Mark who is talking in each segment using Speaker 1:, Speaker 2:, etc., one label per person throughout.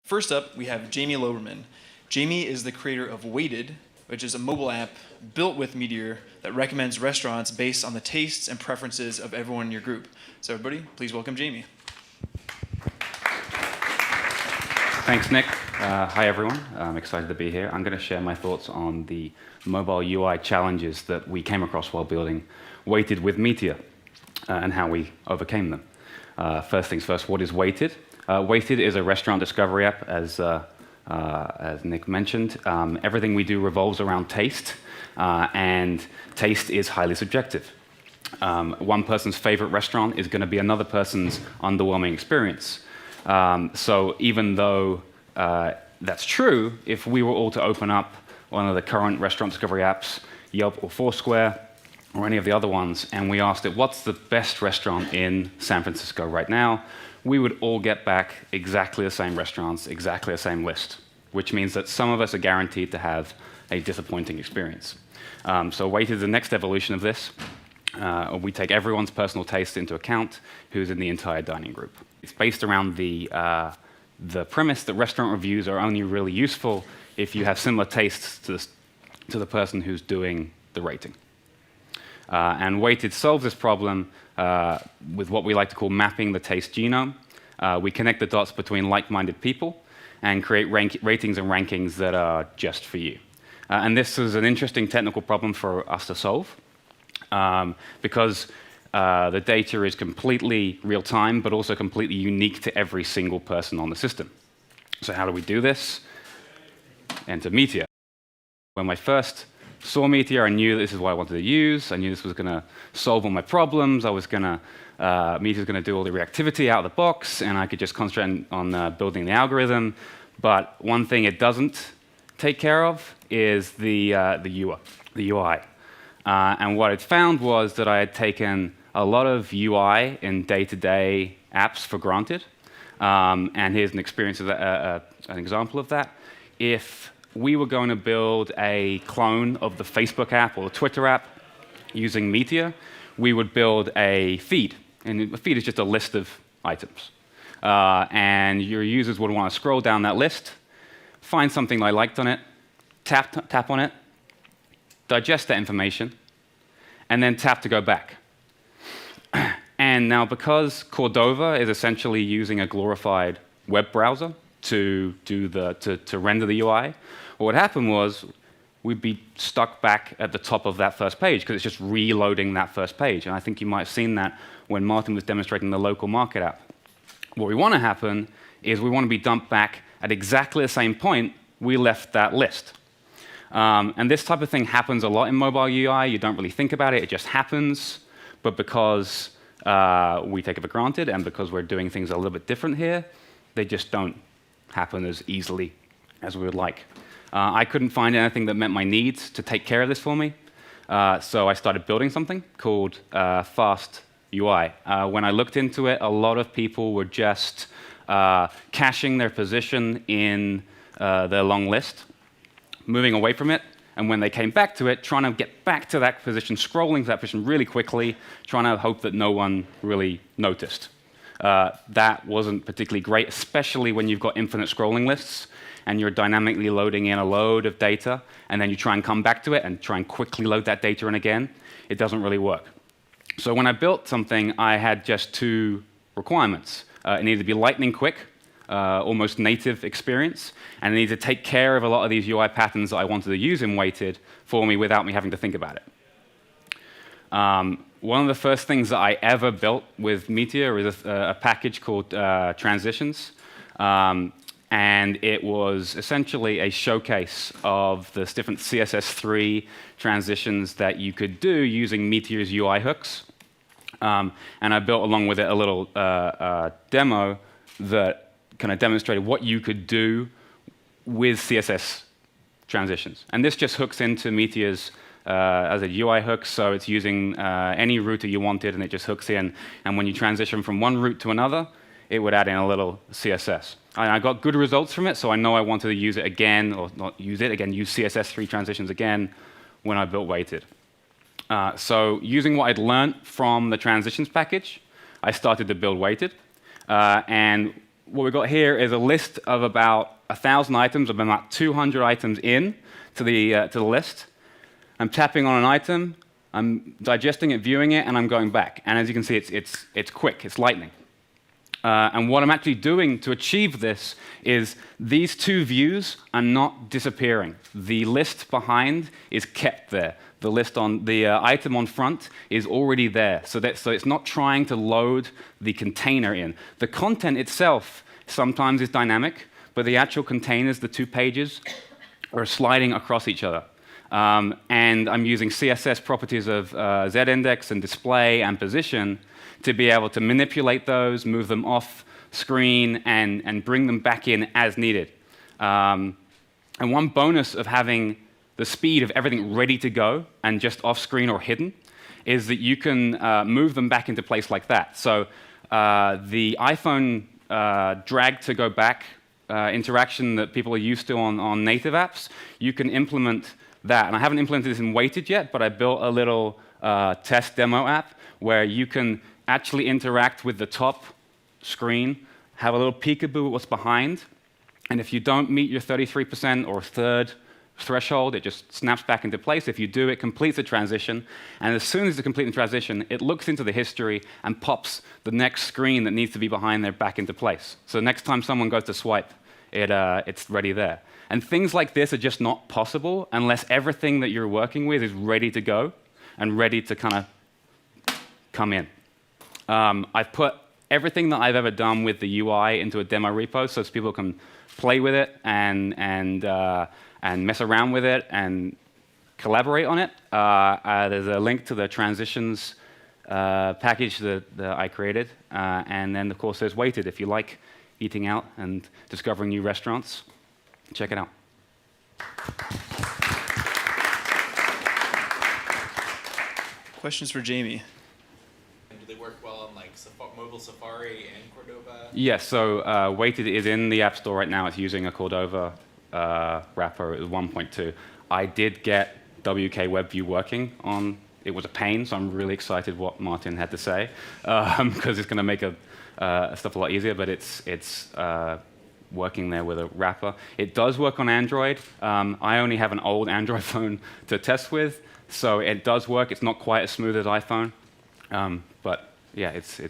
Speaker 1: First up, we have Jamie Loberman. Jamie is the creator of Weighted, which is a mobile app built with Meteor that recommends restaurants based on the tastes and preferences of everyone in your group. So everybody, please welcome Jamie.
Speaker 2: Thanks, Nick. Hi, everyone. I'm excited to be here. I'm going to share my thoughts on the mobile UI challenges that we came across while building Weighted with Meteor and how we overcame them. First things first, what is Weighted? Weighted is a restaurant discovery app, as Nick mentioned. Everything we do revolves around taste, and taste is highly subjective. One person's favorite restaurant is going to be another person's underwhelming experience. So even though that's true, if we were all to open up one of the current restaurant discovery apps, Yelp or Foursquare, or any of the other ones, and we asked it, what's the best restaurant in San Francisco right now, we would all get back exactly the same restaurants, exactly the same list, which means that some of us are guaranteed to have a disappointing experience. So Weighted is the next evolution of this. We take everyone's personal taste into account, who's in the entire dining group. It's based around the premise that restaurant reviews are only really useful if you have similar tastes to the person who's doing the rating. And Weighted solves this problem with what we like to call mapping the taste genome. We connect the dots between like-minded people and create ratings and rankings that are just for you. And this is an interesting technical problem for us to solve because the data is completely real-time, but also completely unique to every single person on the system. So how do we do this? Enter Meteor. When I first saw Meteor, I knew this is what I wanted to use. I knew this was going to solve all my problems. Meteor's going to do all the reactivity out of the box, and I could just concentrate on building the algorithm. But one thing it doesn't take care of is the UI. And what I'd found was that I had taken a lot of UI in day-to-day apps for granted. And here's an example of that. If we were going to build a clone of the Facebook app or the Twitter app using Meteor, we would build a feed. And a feed is just a list of items. And your users would want to scroll down that list, find something they liked on it, tap on it, digest that information, and then tap to go back. And now, because Cordova is essentially using a glorified web browser to render the UI, what would happen was we'd be stuck back at the top of that first page because it's just reloading that first page. And I think you might have seen that when Martin was demonstrating the local market app. What we want to happen is we want to be dumped back at exactly the same point we left that list. And this type of thing happens a lot in mobile UI. You don't really think about it. It just happens. But because we take it for granted and because we're doing things a little bit different here, they just don't happen as easily as we would like. I couldn't find anything that met my needs to take care of this for me. So I started building something called Fast UI. When I looked into it, a lot of people were just caching their position in their long list, moving away from it, and when they came back to it, trying to get back to that position, scrolling to that position really quickly, trying to hope that no one really noticed. That wasn't particularly great, especially when you've got infinite scrolling lists and you're dynamically loading in a load of data, and then you try and come back to it and try and quickly load that data in again. It doesn't really work. So when I built something, I had just two requirements. It needed to be lightning quick, almost native experience, and it needed to take care of a lot of these UI patterns that I wanted to use in Weighted for me without me having to think about it. One of the first things that I ever built with Meteor is a package called Transitions. And it was essentially a showcase of the different CSS3 transitions that you could do using Meteor's UI hooks. And I built along with it a little demo that kind of demonstrated what you could do with CSS transitions. And this just hooks into Meteor's as a UI hook, so it's using any router you wanted, and it just hooks in. And when you transition from one route to another, it would add in a little CSS. And I got good results from it, so I know I wanted to use it again, or not use it again, use CSS3 transitions again when I built Weighted. So using what I'd learned from the transitions package, I started to build Weighted. And what we've got here is a list of about 1,000 items, of about 200 items in to the list. I'm tapping on an item, I'm digesting it, viewing it, and I'm going back. And as you can see, it's quick, it's lightning. And what I'm actually doing to achieve this is these two views are not disappearing. The list behind is kept there. The list on the item on front is already there. So it's not trying to load the container in. The content itself sometimes is dynamic, but the actual containers, the 2 pages, are sliding across each other. And I'm using CSS properties of z-index and display and position to be able to manipulate those, move them off screen, and bring them back in as needed. And one bonus of having the speed of everything ready to go and just off screen or hidden is that you can move them back into place like that. So the iPhone drag to go back interaction that people are used to on native apps, you can implement that. And I haven't implemented this in Weighted yet, but I built a little test demo app where you can actually interact with the top screen, have a little peekaboo at what's behind, and if you don't meet your 33% or third threshold, it just snaps back into place. If you do, it completes the transition, and as soon as you complete the transition, it looks into the history and pops the next screen that needs to be behind there back into place. So next time someone goes to swipe, it's ready there. And things like this are just not possible unless everything that you're working with is ready to go and ready to kind of come in. I've put everything that I've ever done with the UI into a demo repo so people can play with it and mess around with it and collaborate on it. There's a link to the transitions package that I created. And then, of course, there's Weighted. If you like eating out and discovering new restaurants, check it out.
Speaker 1: Questions for Jamie?
Speaker 3: Do they work well on like mobile Safari and Cordova?
Speaker 2: Yes, so Weighted is in the App Store right now. It's using a Cordova wrapper. It was 1.2. I did get WK WebView working on. It was a pain, so I'm really excited what Martin had to say because it's going to make stuff a lot easier. But it's working there with a wrapper. It does work on Android. I only have an old Android phone to test with, so it does work. It's not quite as smooth as iPhone, but yeah, it's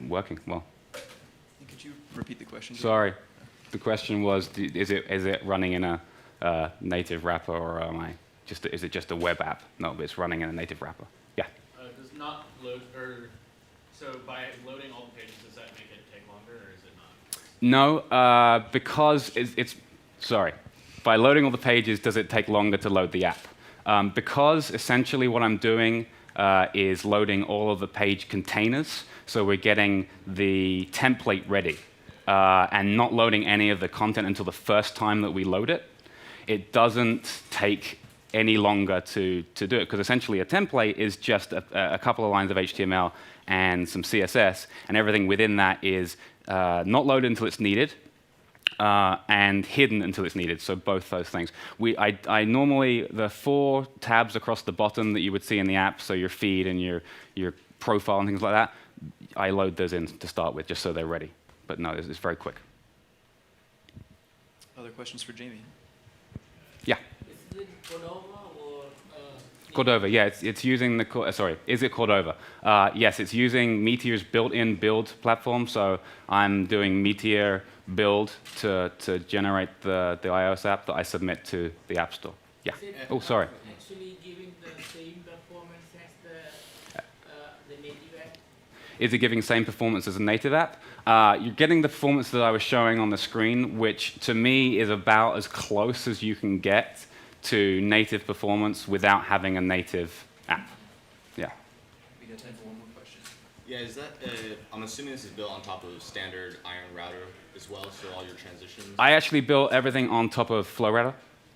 Speaker 2: working well.
Speaker 1: Could you repeat the question?
Speaker 2: Sorry, the question was: is it running in a native wrapper, or is it just a web app? No, it's running in a native wrapper. Yeah.
Speaker 4: Does not load, or so by loading all the pages, does that make it take longer, or is it not?
Speaker 2: No, because sorry. By loading all the pages, does it take longer to load the app? Because essentially what I'm doing is loading all of the page containers, so we're getting the template ready and not loading any of the content until the first time that we load it. It doesn't take any longer to do it, because essentially a template is just a couple of lines of HTML and some CSS, and everything within that is not loaded until it's needed, and hidden until it's needed, so both those things. I normally, the 4 tabs across the bottom that you would see in the app, so your feed and your profile and things like that, I load those in to start with, just so they're ready. But no, it's very quick.
Speaker 1: Other questions for Jamie?
Speaker 2: Yeah.
Speaker 5: Is it Cordova or?
Speaker 2: Cordova, yeah, it's using the, sorry, is it Cordova? Yes, it's using Meteor's built-in build platform, so I'm doing Meteor build to generate the iOS app that I submit to the App Store. Yeah. Oh, sorry.
Speaker 5: Actually giving the same performance as the native app?
Speaker 2: Is it giving the same performance as a native app? You're getting the performance that I was showing on the screen, which to me is about as close as you can get to native performance without having a native app. Yeah.
Speaker 1: We got time for one more question.
Speaker 3: Yeah, is that, I'm assuming this is built on top of standard Iron Router as well, so all your transitions?
Speaker 2: I actually built everything on top of FlowRouter,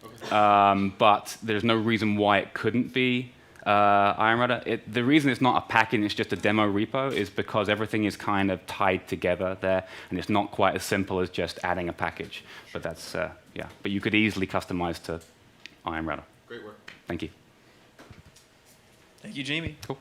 Speaker 3: Okay.
Speaker 2: but there's no reason why it couldn't be Iron Router. The reason it's not a package, it's just a demo repo, is because everything is kind of tied together there, and it's not quite as simple as just adding a package. But that's, yeah. But you could easily customize to Iron Router.
Speaker 3: Great work.
Speaker 2: Thank you.
Speaker 1: Thank you, Jamie.
Speaker 2: Cool.